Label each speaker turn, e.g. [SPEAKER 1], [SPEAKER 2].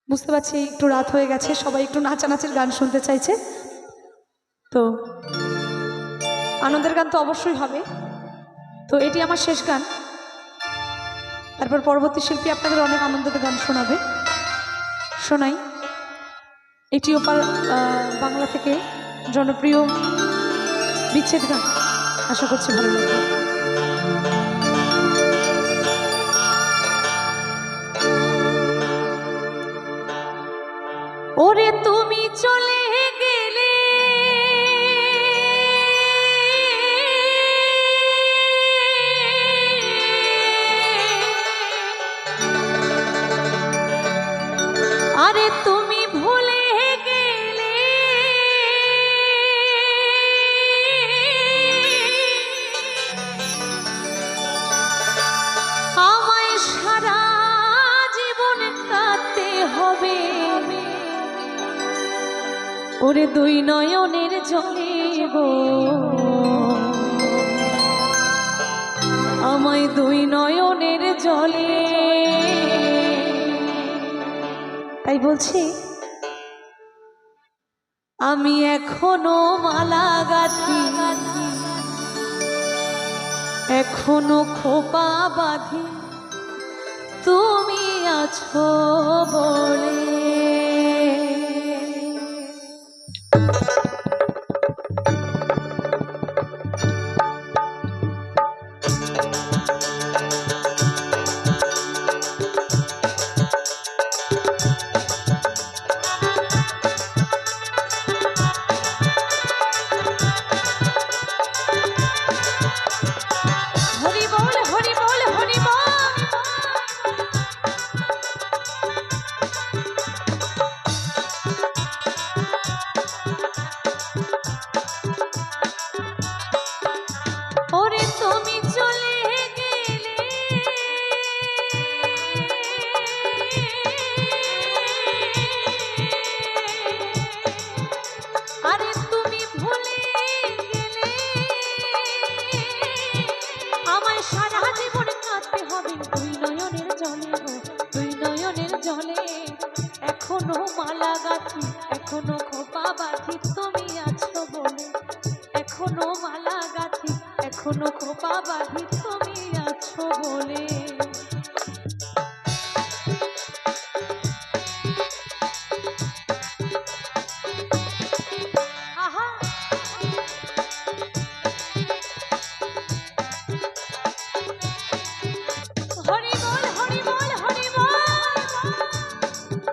[SPEAKER 1] বুঝতে পারছি একটু রাত হয়ে গেছে, সবাই একটু নাচানাচির গান শুনতে চাইছে, তো আনন্দের গান তো অবশ্যই হবে। তো এটি আমার শেষ গান, তারপর পরবর্তী শিল্পী আপনাদের অনেক আনন্দের গান শোনাবে। শোনাই, এটিও বাংলা থেকে জনপ্রিয় বিচ্ছেদ গান, আশা করছি ভালো লাগবে। ওরে তুমি চলে গেলে আরে তুমি ভুলে গেলে আমায় সারা জীবন কাঁদতে হবে। ওরে দুই নয়নের জলে গো, আমায় দুই নয়নের জলে। তাই বলছি আমি এখনো মালা গাঁথি, এখনো খোপা বাঁধি, তুমি আছো বলে। এখনো মালা গাঁথি, এখনো খোপা বাঁধি, তুমি আছো বলে। এখনো মালা গাঁথি, এখনো খোপা বাঁধি, তুমি আছো বলে।